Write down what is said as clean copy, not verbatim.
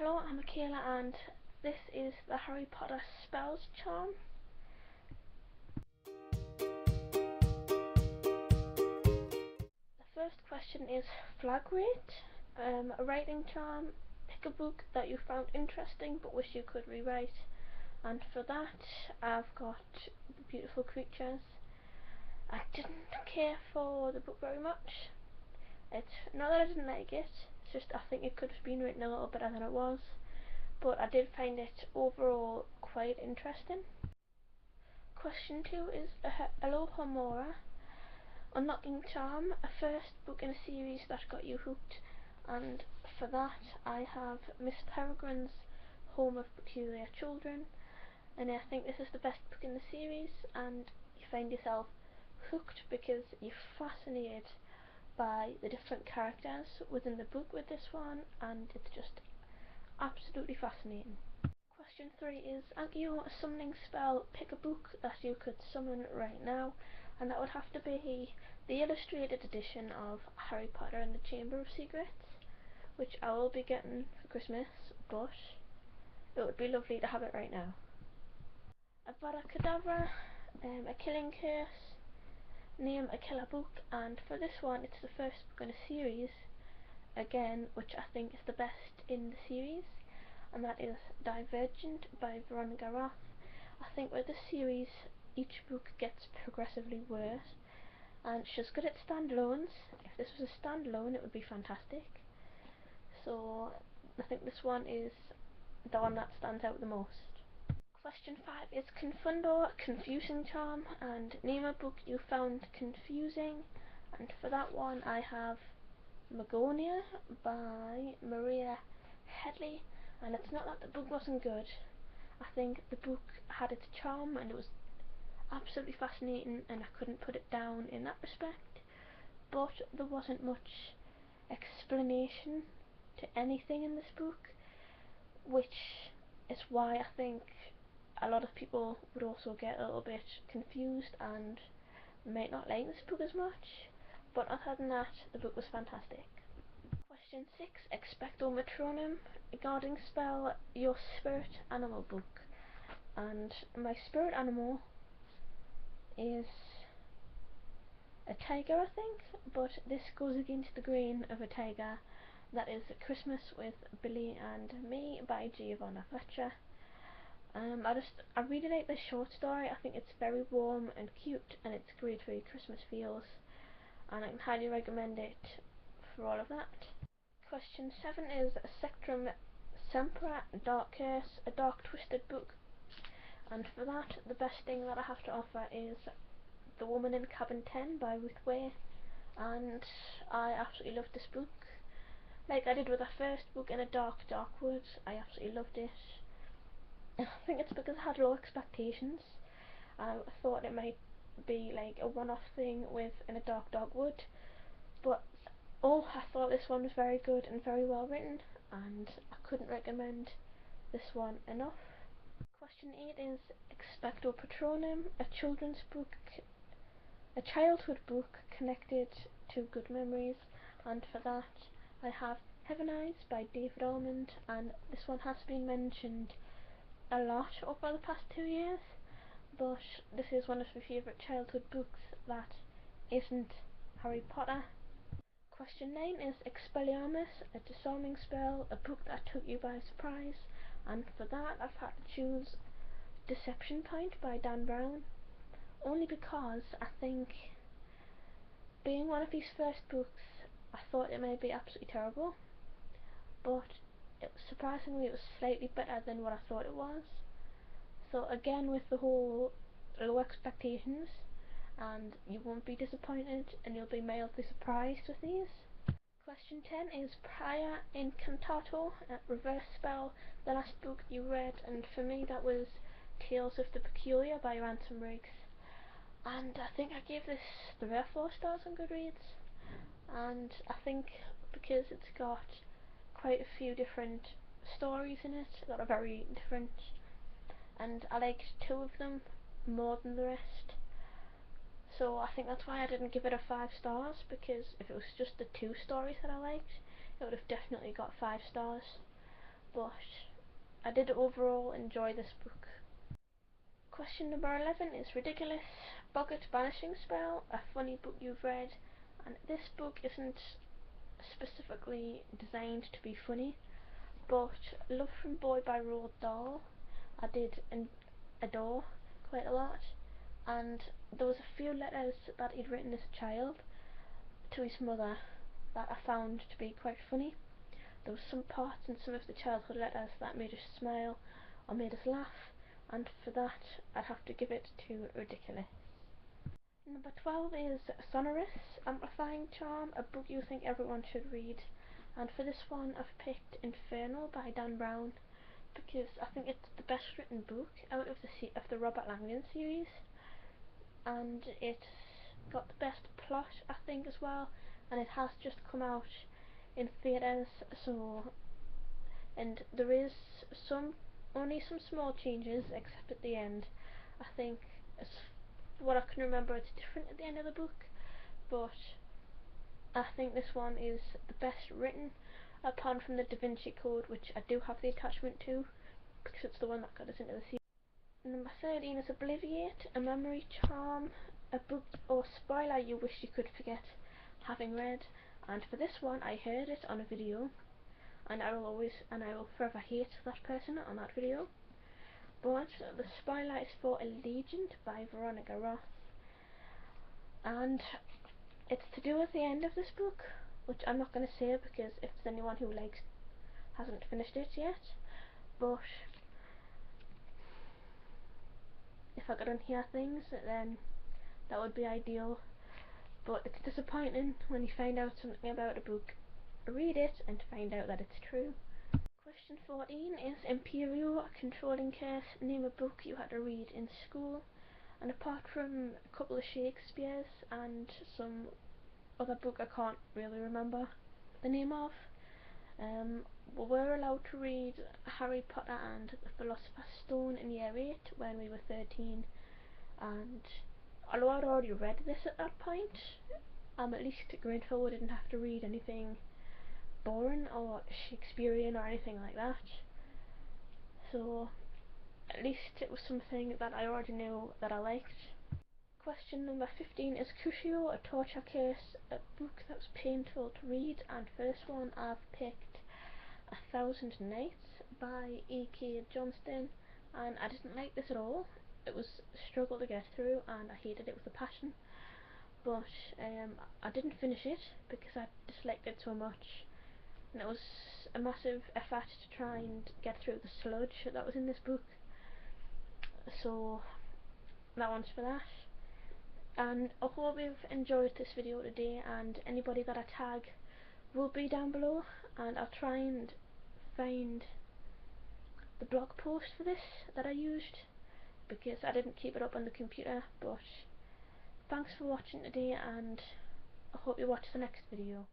Hello, I'm Michaela and this is the Harry Potter spells charm. The first question is flagrate, a writing charm. Pick a book that you found interesting but wish you could rewrite, and for that I've got Beautiful Creatures. I didn't care for the book very much. It's not that I didn't like it, it's just I think it could have been written a little better than it was, but I did find it overall quite interesting. Question 2 is Alohomora, Unlocking Charm, a first book in a series that got you hooked, and for that I have Miss Peregrine's Home of Peculiar Children, and I think this is the best book in the series, and you find yourself hooked because you're fascinated by the different characters within the book with this one, and it's just absolutely fascinating. Question 3 is Accio, a summoning spell. Pick a book that you could summon right now, and that would have to be the illustrated edition of Harry Potter and the Chamber of Secrets, which I will be getting for Christmas, but it would be lovely to have it right now. Abracadabra, a killing curse. Name a killer book, and for this one it's the first book in a series, again, which I think is the best in the series, and that is Divergent by Veronica Roth. I think with this series each book gets progressively worse, and she's good at standalones. If this was a standalone it would be fantastic, so I think this one is the one that stands out the most. Question 5 is Confundo, confusing charm, and name a book you found confusing, and for that one I have Magonia by Maria Headley, and it's not that the book wasn't good. I think the book had its charm and it was absolutely fascinating and I couldn't put it down in that respect, but there wasn't much explanation to anything in this book, which is why I think a lot of people would also get a little bit confused and might not like this book as much, but other than that the book was fantastic. Question 6, Expecto Matronum, a guarding spell, your spirit animal book, and my spirit animal is a tiger I think, but this goes against the grain of a tiger. That is Christmas with Billy and Me by Giovanna Fletcher. I really like this short story. I think it's very warm and cute and it's great for your Christmas feels, and I can highly recommend it for all of that. Question 7 is Sectrum Sempra, Dark Curse, a dark twisted book, and for that the best thing that I have to offer is The Woman in Cabin 10 by Ruth Way, and I absolutely loved this book. Like I did with the first book In a Dark Wood, I absolutely loved it. I think it's because I had low expectations. I thought it might be like a one-off thing with In a Dark Wood, but I thought this one was very good and very well written, and I couldn't recommend this one enough. Question 8 is Expecto Potronum, a children's book, a childhood book connected to good memories, and for that I have Heaven Eyes by David Almond, and this one has been mentioned a lot over the past 2 years, but this is one of my favourite childhood books that isn't Harry Potter. Question 9 is Expelliarmus, a disarming spell, a book that took you by surprise, and for that I've had to choose Deception Point by Dan Brown, only because I think being one of his first books I thought it might be absolutely terrible, but surprisingly it was slightly better than what I thought it was. So again, with the whole low expectations, and you won't be disappointed and you'll be mildly surprised with these. Question 10 is Prior Incantato, reverse spell, the last book you read, and for me that was Tales of the Peculiar by Ransom Riggs, and I think I gave this 3 or 4 stars on Goodreads, and I think because it's got quite a few different stories in it that are very different, and I liked 2 of them more than the rest, so I think that's why I didn't give it a 5 stars, because if it was just the 2 stories that I liked it would have definitely got 5 stars, but I did overall enjoy this book. Question number 11 is Riddikulus, Boggart banishing spell, a funny book you've read. And this book isn't specifically designed to be funny, but Love from Boy by Roald Dahl I did adore quite a lot, and there was a few letters that he'd written as a child to his mother that I found to be quite funny. There were some parts in some of the childhood letters that made us smile or made us laugh, and for that I'd have to give it to Riddikulus. Number 12 is Sonorous, Amplifying Charm, a book you think everyone should read. And for this one I've picked Infernal by Dan Brown, because I think it's the best written book out of the Robert Langdon series, and it's got the best plot I think as well, and it has just come out in theatres, and there is only some small changes except at the end. I think as what I can remember it's different at the end of the book, but I think this one is the best written, apart from the Da Vinci Code, which I do have the attachment to because it's the one that got us into the series. Number 13 is Obliviate, a memory charm, a book or spoiler you wish you could forget having read. And for this one I heard it on a video, and I will forever hate that person on that video. But the spoiler is for Allegiant by Veronica Roth, and it's to do with the end of this book, which I'm not going to say because if there's anyone who hasn't finished it yet, but if I could unhear things then that would be ideal. But it's disappointing when you find out something about a book, read it and find out that it's true. Question 14 is Imperial, Controlling Curse, name a book you had to read in school. And apart from a couple of Shakespeare's and some other book I can't really remember the name of, we were allowed to read Harry Potter and the Philosopher's Stone in year 8 when we were 13, and although I'd already read this at that point, I'm at least grateful we didn't have to read anything boring or Shakespearean or anything like that. So at least it was something that I already knew that I liked. Question number 15 is Crucio, a torture case, a book that was painful to read, and for this one I've picked 1,000 Nights by E.K. Johnston, and I didn't like this at all. It was a struggle to get through and I hated it with a passion, but I didn't finish it because I disliked it so much, and it was a massive effort to try and get through the sludge that was in this book, so that one's for that. And I hope you've enjoyed this video today, and anybody that I tag will be down below, and I'll try and find the blog post for this that I used because I didn't keep it up on the computer. But thanks for watching today, and I hope you watch the next video.